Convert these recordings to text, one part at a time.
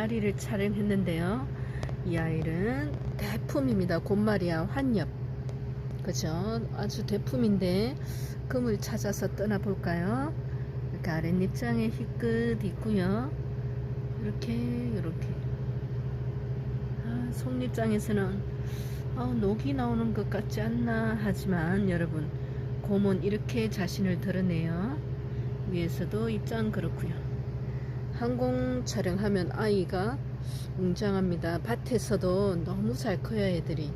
마리를 촬영했는데요. 이 아이는 대품입니다. 곰마리아 환엽. 그죠? 아주 대품인데 금을 찾아서 떠나볼까요? 이렇게 아랫입장에 희끗 있고요. 이렇게 속립장에서는 녹이 나오는 것 같지 않나 하지만 여러분, 곰은 이렇게 자신을 드러내요. 위에서도 입장 그렇고요. 항공 촬영하면 아이가 웅장합니다. 밭에서도 너무 잘 커요. 애들이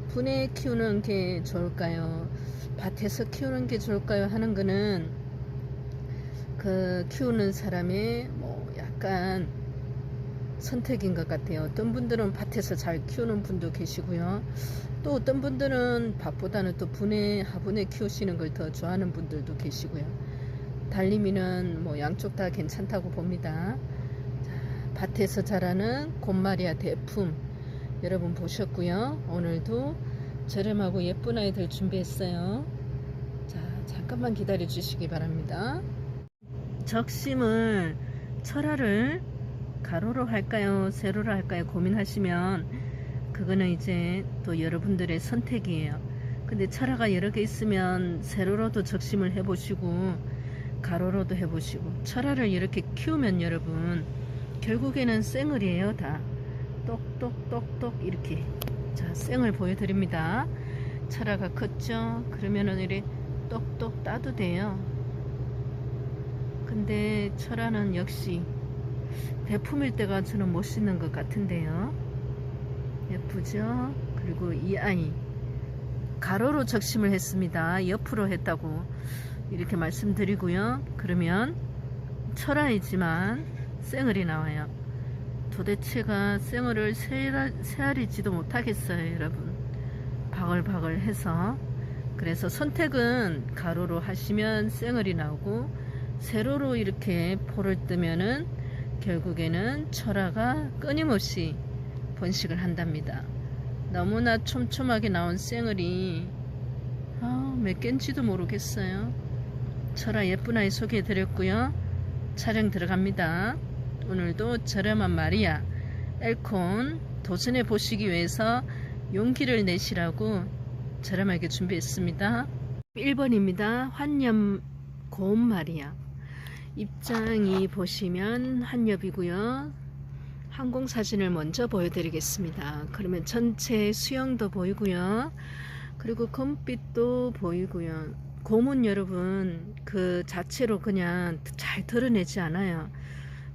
분해 키우는 게 좋을까요, 밭에서 키우는 게 좋을까요 하는 거는 그 키우는 사람의 약간 선택인 것 같아요. 어떤 분들은 밭에서 잘 키우는 분도 계시고요. 또 어떤 분들은 밭보다는 또 분해 화분에 키우시는 걸 더 좋아하는 분들도 계시고요. 달림이는 양쪽 다 괜찮다고 봅니다. 자, 밭에서 자라는 곰마리아 대품 여러분 보셨고요. 오늘도 저렴하고 예쁜 아이들 준비했어요. 자, 잠깐만 기다려 주시기 바랍니다. 적심을 철화를 가로로 할까요, 세로로 할까요 고민하시면 그거는 이제 또 여러분들의 선택이에요. 근데 철화가 여러 개 있으면 세로로도 적심을 해보시고 가로로도 해보시고, 철화를 이렇게 키우면 여러분 결국에는 쌩을이에요. 다 똑똑똑똑 이렇게. 자, 쌩을 보여드립니다. 철화가 컸죠? 그러면은 이렇게 똑똑 따도 돼요. 근데 철화는 역시 대품일 때가 저는 멋있는 것 같은데요. 예쁘죠? 그리고 이 아이 가로로 적심을 했습니다. 옆으로 했다고 이렇게 말씀드리고요. 그러면 철화이지만 쌩얼이 나와요. 도대체가 쌩얼을 세알이지도 못하겠어요. 여러분, 바글바글 해서. 그래서 선택은 가로로 하시면 쌩얼이 나오고, 세로로 이렇게 포를 뜨면은 결국에는 철화가 끊임없이 번식을 한답니다. 너무나 촘촘하게 나온 쌩얼이 몇 개인지도 모르겠어요. 철화 예쁜 아이 소개해 드렸고요. 촬영 들어갑니다. 오늘도 저렴한 마리아 엘콘 도전해 보시기 위해서 용기를 내시라고 저렴하게 준비했습니다. 1번입니다. 환엽 곰 마리아. 입장이 보시면 환엽이고요. 항공사진을 먼저 보여드리겠습니다. 그러면 전체 수영도 보이고요. 그리고 검빛도 보이고요. 곰은 여러분 그 자체로 그냥 잘 드러내지 않아요.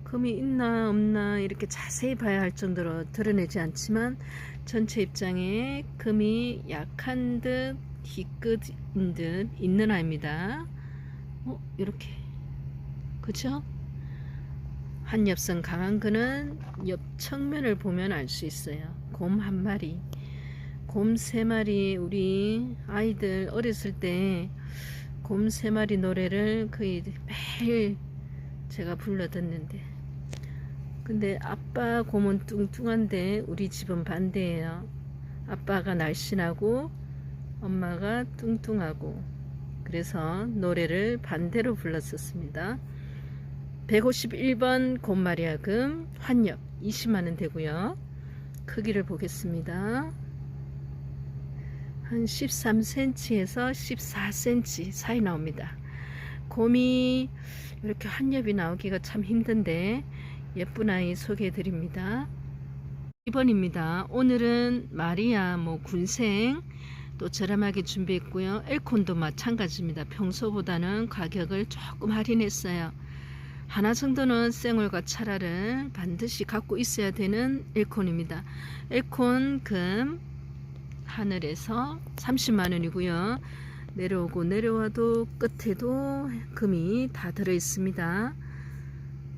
금이 있나 없나 이렇게 자세히 봐야 할 정도로 드러내지 않지만 전체 입장에 금이 약한 듯 희끗인 듯 있는 아이입니다. 이렇게 그죠? 환엽성 강한 거는 옆 측면을 보면 알 수 있어요. 곰 한 마리, 곰 세 마리. 우리 아이들 어렸을 때 곰 세 마리 노래를 거의 매일 제가 불러 듣는데, 근데 아빠 곰은 뚱뚱한데 우리 집은 반대예요. 아빠가 날씬하고 엄마가 뚱뚱하고, 그래서 노래를 반대로 불렀었습니다. 151번 곰마리아금 환엽 20만원 되고요. 크기를 보겠습니다. 한 13cm에서 14cm 사이 나옵니다. 곰이 이렇게 환엽이 나오기가 참 힘든데 예쁜 아이 소개해 드립니다. 2번입니다. 오늘은 마리아 군생 또 저렴하게 준비했고요. 엘콘도 마찬가지입니다. 평소보다는 가격을 조금 할인했어요. 하나 정도는 쌩얼과 철화를 반드시 갖고 있어야 되는 엘콘입니다. 엘콘 금 하늘에서 30만원이고요. 내려오고 내려와도 끝에도 금이 다 들어 있습니다.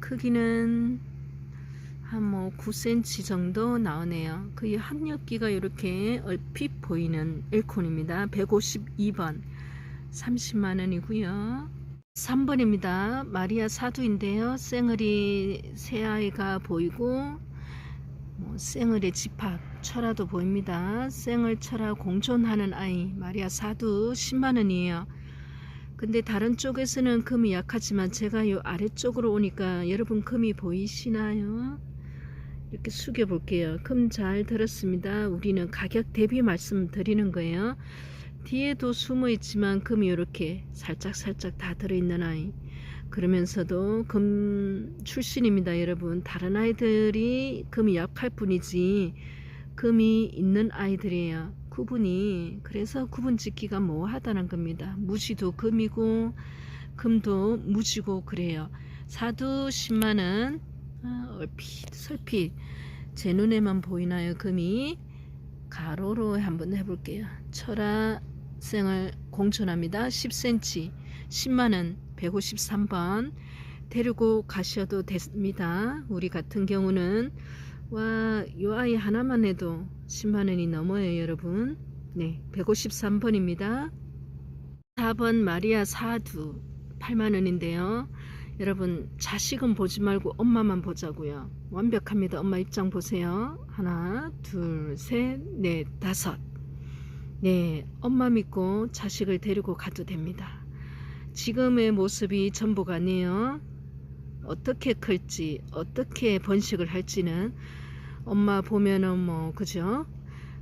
크기는 한 9cm 정도 나오네요. 거의 한엽기가 이렇게 얼핏 보이는 엘콘입니다. 152번 30만원이고요. 3번입니다. 마리아 사두인데요. 쌩얼이 새 아이가 보이고 쌩얼의 집합 철화도 보입니다. 쌩얼 철화 공존하는 아이 마리아 사두 10만원이에요. 근데 다른 쪽에서는 금이 약하지만 제가 요 아래쪽으로 오니까 여러분 금이 보이시나요? 이렇게 숙여 볼게요. 금 잘 들었습니다. 우리는 가격 대비 말씀드리는 거예요. 뒤에도 숨어 있지만 금이 이렇게 살짝 다 들어있는 아이. 그러면서도 금 출신입니다, 여러분. 다른 아이들이 금이 약할 뿐이지 금이 있는 아이들이에요. 구분이. 그래서 구분 짓기가 뭐하다는 겁니다. 무지도 금이고 금도 무지고 그래요. 사두 10만원. 얼핏 설핏 제 눈에만 보이나요? 금이. 가로로 한번 해볼게요. 철화 생활 공천합니다. 10cm 10만원 153번 데리고 가셔도 됩니다. 우리 같은 경우는 와, 요 아이 하나만 해도 10만원이 넘어요, 여러분. 네, 153번입니다. 4번 마리아 사두 8만원인데요. 여러분, 자식은 보지 말고 엄마만 보자고요. 완벽합니다. 엄마 입장 보세요. 하나, 둘, 셋, 넷, 다섯. 네, 엄마 믿고 자식을 데리고 가도 됩니다. 지금의 모습이 전부가 아니에요. 어떻게 클지, 어떻게 번식을 할지는 엄마 보면은 뭐, 그죠?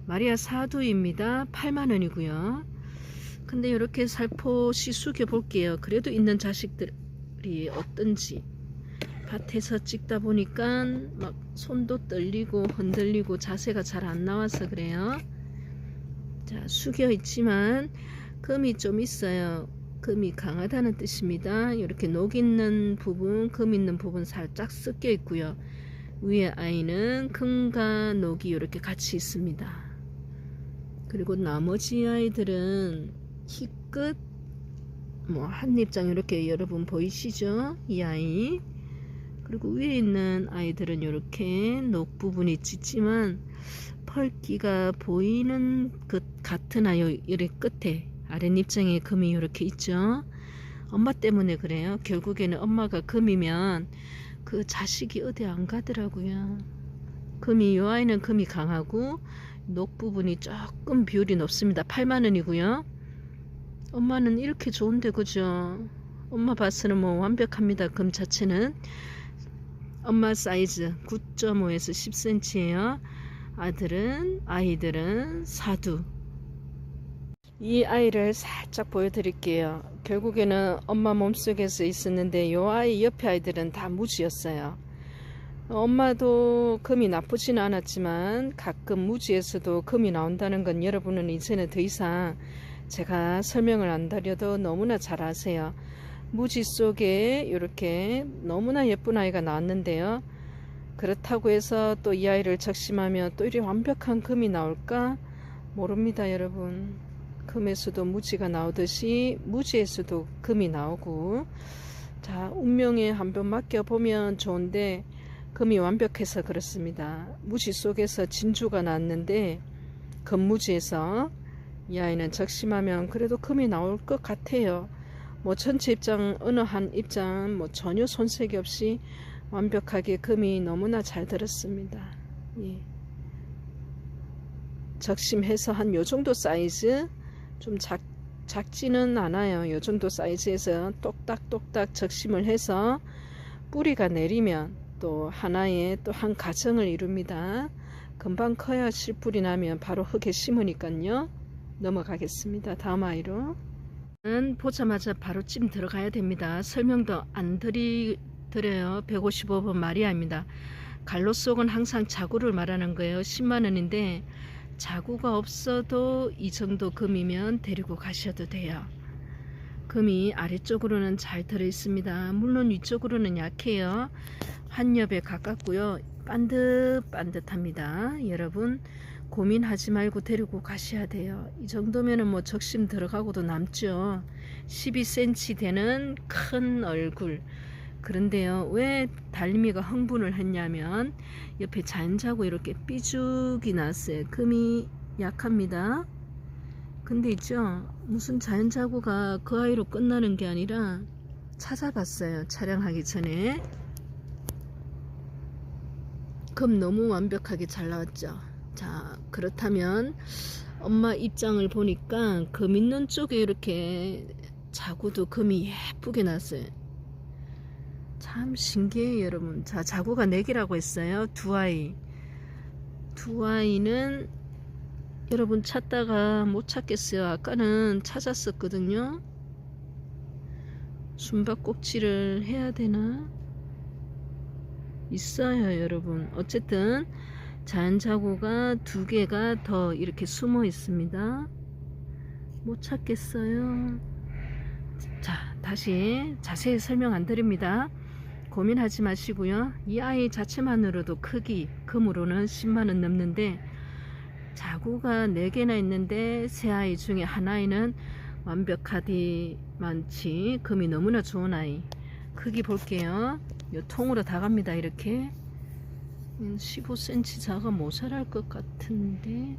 마리아 사두입니다. 8만원이고요. 근데 이렇게 살포시 숙여 볼게요. 그래도 있는 자식들이 어떤지. 밭에서 찍다 보니까 막 손도 떨리고 흔들리고 자세가 잘 안 나와서 그래요. 자, 숙여 있지만 금이 좀 있어요. 금이 강하다는 뜻입니다. 이렇게 녹 있는 부분, 금 있는 부분 살짝 섞여 있고요. 위에 아이는 금과 녹이 이렇게 같이 있습니다. 그리고 나머지 아이들은 희끗, 뭐 한 입장 이렇게 여러분 보이시죠? 이 아이. 그리고 위에 있는 아이들은 이렇게 녹 부분이 짙지만 펄기가 보이는 것 같은 아이 이렇게 끝에 아랫입장에 금이 이렇게 있죠. 엄마 때문에 그래요. 결국에는 엄마가 금이면 그 자식이 어디 안 가더라고요. 금이, 요 아이는 금이 강하고 녹 부분이 조금 비율이 높습니다. 8만원이고요. 엄마는 이렇게 좋은데, 그죠? 엄마 봐서는 뭐 완벽합니다. 금 자체는. 엄마 사이즈 9.5에서 10cm예요. 아이들은 사두. 이 아이를 살짝 보여드릴게요. 결국에는 엄마 몸속에서 있었는데 이 아이 옆에 아이들은 다 무지였어요. 엄마도 금이 나쁘지는 않았지만 가끔 무지에서도 금이 나온다는 건 여러분은 이제는 더 이상 제가 설명을 안 드려도 너무나 잘 아세요. 무지 속에 이렇게 너무나 예쁜 아이가 나왔는데요. 그렇다고 해서 또 이 아이를 적심하면 또 이리 완벽한 금이 나올까? 모릅니다, 여러분. 금에서도 무지가 나오듯이 무지에서도 금이 나오고, 자, 운명에 한번 맡겨보면 좋은데 금이 완벽해서 그렇습니다. 무지 속에서 진주가 났는데 금무지에서 이 아이는 적심하면 그래도 금이 나올 것 같아요. 뭐 전체 입장, 어느 한 입장 뭐 전혀 손색이 없이 완벽하게 금이 너무나 잘 들었습니다. 예. 적심해서 한 요정도 사이즈, 좀 작지는 않아요. 요정도 사이즈에서 똑딱똑딱 적심을 해서 뿌리가 내리면 또 하나의 또 한 가정을 이룹니다. 금방 커야 실뿌리 나면 바로 흙에 심으니까요. 넘어가겠습니다. 다음 아이로. 보자마자 바로 찜 들어가야 됩니다. 설명도 안 드려요. 155번 마리아입니다. 갈로 속은 항상 자구를 말하는 거예요. 10만원인데 자구가 없어도 이 정도 금이면 데리고 가셔도 돼요. 금이 아래쪽으로는 잘 들어 있습니다. 물론 위쪽으로는 약해요. 한엽에 가깝고요. 반듯합니다. 여러분 고민하지 말고 데리고 가셔야 돼요. 이 정도면은 뭐 적심 들어가고도 남죠. 12cm 되는 큰 얼굴. 그런데요, 왜 달림이가 흥분을 했냐면 옆에 잔자고 이렇게 삐죽이 났어요. 금이 약합니다. 근데 있죠, 무슨 잔자고가 그 아이로 끝나는 게 아니라 찾아봤어요. 촬영하기 전에. 금 너무 완벽하게 잘 나왔죠. 자, 그렇다면 엄마 입장을 보니까 금 있는 쪽에 이렇게 자구도 금이 예쁘게 났어요. 참 참 신기해요 여러분. 자, 자구가 4개라고 했어요. 두 아이는 여러분 찾다가 못 찾겠어요. 아까는 찾았었거든요. 숨바꼭질을 해야 되나? 있어요 여러분. 어쨌든 자연자구가 2개가 더 이렇게 숨어 있습니다. 못 찾겠어요. 자, 다시 자세히 설명 안 드립니다. 고민하지 마시고요. 이 아이 자체만으로도 크기 금으로는 10만원 넘는데 자구가 4개나 있는데 세 아이 중에 한 아이는 완벽하디만치 금이 너무나 좋은 아이. 크기 볼게요. 요 통으로 다 갑니다. 이렇게 15cm 작아 모자랄 것 같은데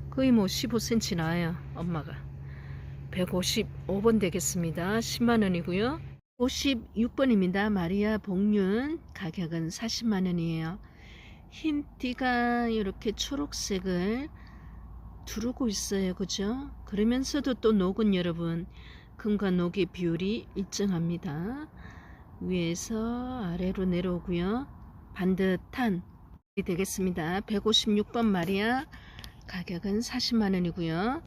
거의 뭐 15cm 나와요. 엄마가 155번 되겠습니다. 10만원이고요 56번입니다 마리아 복륜. 가격은 40만원이에요 흰띠가 이렇게 초록색을 두르고 있어요. 그죠? 그러면서도 또 녹은 여러분 금과 녹의 비율이 일정합니다. 위에서 아래로 내려오고요. 반듯한 되겠습니다. 156번 마리아. 가격은 40만원이고요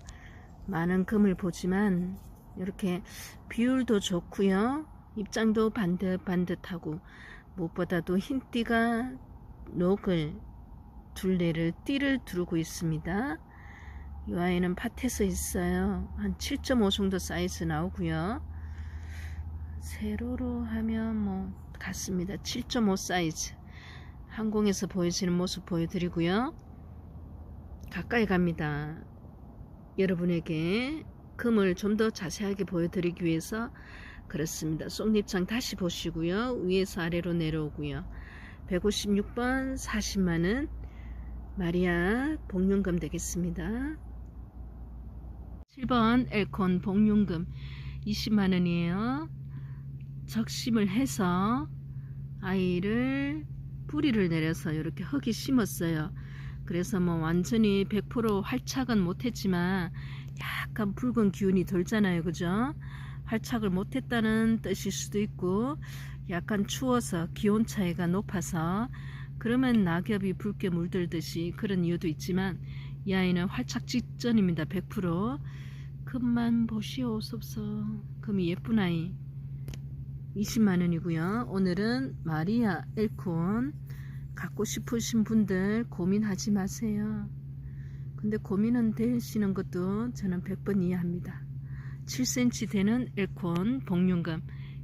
많은 금을 보지만 이렇게 비율도 좋고요 입장도 반듯반듯하고 무엇보다도 흰띠가 녹을 둘레를 띠를 두르고 있습니다. 이 아이는 밭에서 있어요. 한 7.5 정도 사이즈 나오고요 세로로 하면 뭐 같습니다. 7.5 사이즈. 항공에서 보여지는 모습 보여드리고요 가까이 갑니다. 여러분에게 금을 좀 더 자세하게 보여드리기 위해서 그렇습니다. 속립장 다시 보시고요. 위에서 아래로 내려오고요. 156번 40만원 마리아 복륜금 되겠습니다. 7번 엘콘 복륜금 20만원이에요. 적심을 해서 아이를 뿌리를 내려서 이렇게 흙이 심었어요. 그래서 뭐 완전히 100% 활착은 못했지만 약간 붉은 기운이 돌잖아요. 그죠? 활착을 못했다는 뜻일 수도 있고 약간 추워서 기온 차이가 높아서 그러면 낙엽이 붉게 물들듯이 그런 이유도 있지만 이 아이는 활착 직전입니다. 100%. 금만 보시옵소서. 금이 예쁜 아이 20만원이고요 오늘은 마리아 엘콘 갖고 싶으신 분들 고민하지 마세요. 근데 고민은 되시는 것도 저는 100번 이해합니다. 7cm 되는 엘콘 복륜금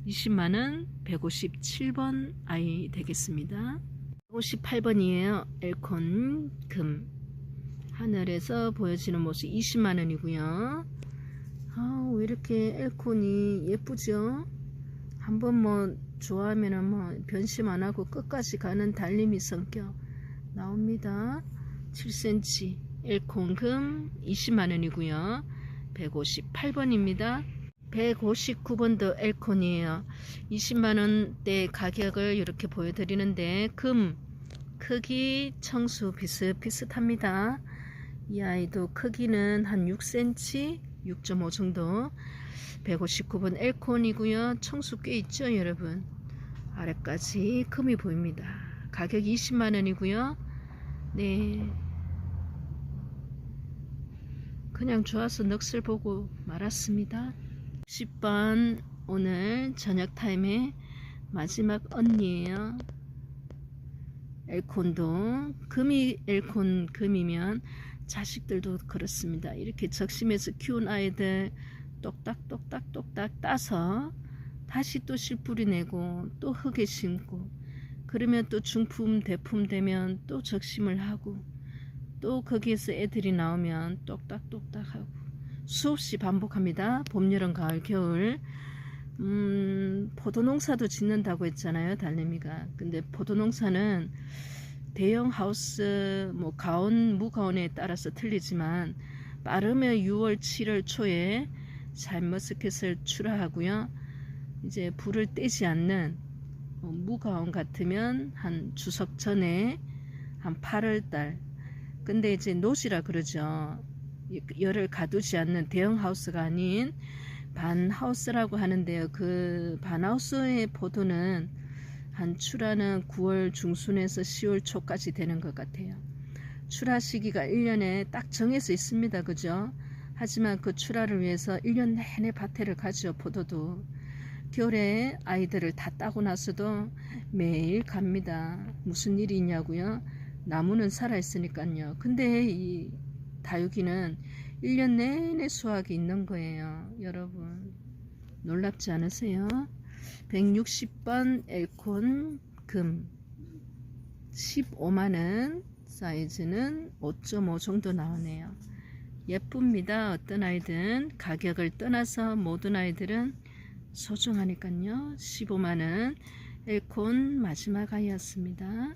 20만원 157번 아이 되겠습니다. 58번이에요. 엘콘 금 하늘에서 보여지는 모습 20만원이고요 왜 이렇게 엘콘이 예쁘죠? 한번 뭐 좋아하면은 뭐 변심 안하고 끝까지 가는 달림이 성격 나옵니다. 7cm 엘콘금 20만원이고요 158번입니다 159번도 엘콘이에요 20만원대 가격을 이렇게 보여드리는데 금 크기 청수 비슷비슷합니다. 이 아이도 크기는 한 6cm 6.5 정도 159번 엘콘이고요 청수 꽤 있죠 여러분. 아래까지 금이 보입니다. 가격 20만원이고요 네 그냥 좋아서 넋을 보고 말았습니다. 10번 오늘 저녁 타임의 마지막 언니예요. 엘콘도 금이 엘콘 금이면 자식들도 그렇습니다. 이렇게 적심해서 키운 아이들 똑딱똑딱똑딱 따서 다시 또 씨뿌리 내고 또 흙에 심고 그러면 또 중품 대품 되면 또 적심을 하고 또 거기에서 애들이 나오면 똑딱똑딱 하고 수없이 반복합니다. 봄, 여름, 가을, 겨울. 포도농사도 짓는다고 했잖아요 달래미가. 근데 포도농사는 대형 하우스 뭐 가온 무가온에 따라서 틀리지만 빠르면 6월 7월 초에 샤인머스켓을 출하하고요 이제 불을 떼지 않는 무가온 같으면 한 추석 전에 한 8월달. 근데 이제 노지라 그러죠. 열을 가두지 않는 대형 하우스가 아닌 반하우스라고 하는데요. 그 반하우스의 포도는 한 출하는 9월 중순에서 10월 초까지 되는 것 같아요. 출하 시기가 1년에 딱 정해져 있습니다. 그죠? 하지만 그 출하를 위해서 1년 내내 밭에를 가죠. 포도도. 겨울에 아이들을 다 따고 나서도 매일 갑니다. 무슨 일이 있냐고요? 나무는 살아있으니까요. 근데 이 다육이는 1년 내내 수확이 있는 거예요. 여러분 놀랍지 않으세요? 160번 엘콘 금 15만원, 사이즈는 5.5 정도 나오네요. 예쁩니다. 어떤 아이들은 가격을 떠나서 모든 아이들은 소중하니까요. 15만원 엘콘 마지막 아이였습니다.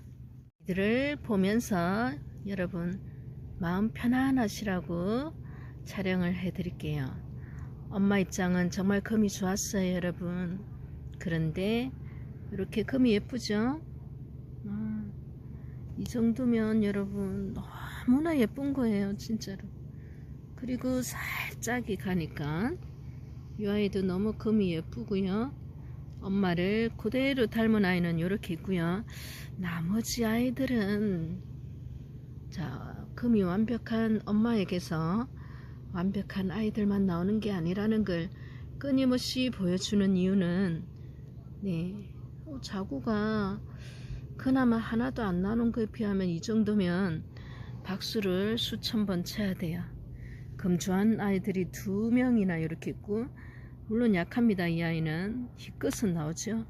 이들을 보면서 여러분 마음 편안하시라고 촬영을 해 드릴게요. 엄마 입장은 정말 금이 좋았어요. 여러분 그런데 이렇게 금이 예쁘죠? 이 정도면 여러분 너무나 예쁜 거예요. 진짜로. 그리고 살짝이 가니까 이 아이도 너무 금이 예쁘고요. 엄마를 그대로 닮은 아이는 이렇게 있고요. 나머지 아이들은 자 금이 완벽한 엄마에게서 완벽한 아이들만 나오는 게 아니라는 걸 끊임없이 보여주는 이유는 네 자구가 그나마 하나도 안 나오는 거에 비하면 이 정도면 박수를 수천 번 쳐야 돼요. 금주한 아이들이 2명이나 이렇게 있고 물론 약합니다. 이 아이는 희끗은 나오죠.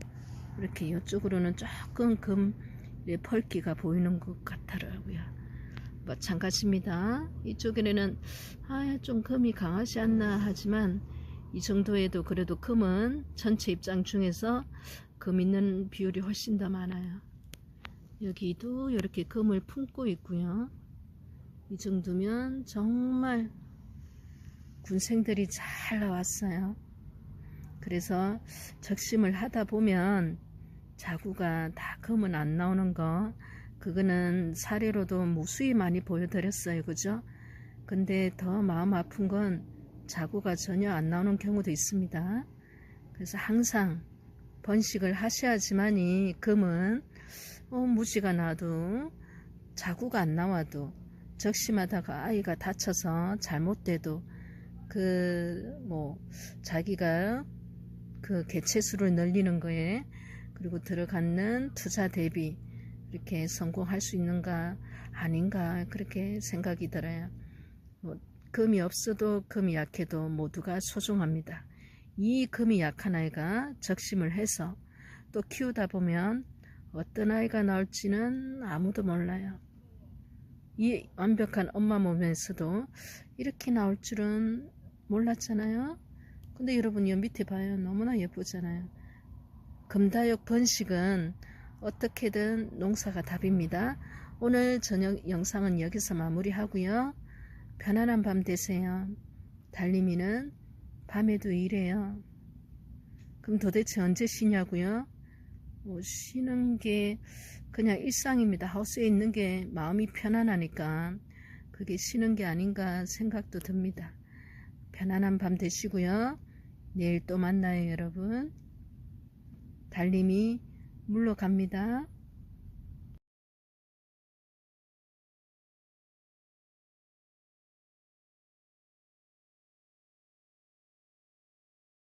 이렇게 이쪽으로는 조금 금의 펄기가 보이는 것 같더라고요. 마찬가지입니다. 이쪽에는 좀 금이 강하지 않나 하지만 이 정도에도 그래도 금은 전체 입장 중에서 금 있는 비율이 훨씬 더 많아요. 여기도 이렇게 금을 품고 있고요. 이 정도면 정말 군생들이 잘 나왔어요. 그래서 적심을 하다 보면 자구가 다 금은 안 나오는 거 그거는 사례로도 무수히 많이 보여드렸어요. 그죠? 근데 더 마음 아픈 건 자구가 전혀 안 나오는 경우도 있습니다. 그래서 항상 번식을 하셔야지만이 금은 무지가 나도 자구가 안 나와도 적심하다가 아이가 다쳐서 잘못돼도 자기가 그 개체수를 늘리는 거에 그리고 들어가는 투자 대비 이렇게 성공할 수 있는가 아닌가 그렇게 생각이 들어요. 금이 없어도 금이 약해도 모두가 소중합니다. 이 금이 약한 아이가 적심을 해서 또 키우다 보면 어떤 아이가 나올지는 아무도 몰라요. 이 완벽한 엄마 몸에서도 이렇게 나올 줄은 몰랐잖아요. 근데 여러분 이 밑에 봐요. 너무나 예쁘잖아요. 금다육 번식은 어떻게든 농사가 답입니다. 오늘 저녁 영상은 여기서 마무리하고요. 편안한 밤 되세요. 달림이는 밤에도 일해요. 그럼 도대체 언제 쉬냐고요? 쉬는 게 그냥 일상입니다. 하우스에 있는 게 마음이 편안하니까 그게 쉬는 게 아닌가 생각도 듭니다. 편안한 밤 되시고요. 내일 또 만나요, 여러분. 달림이 물러갑니다.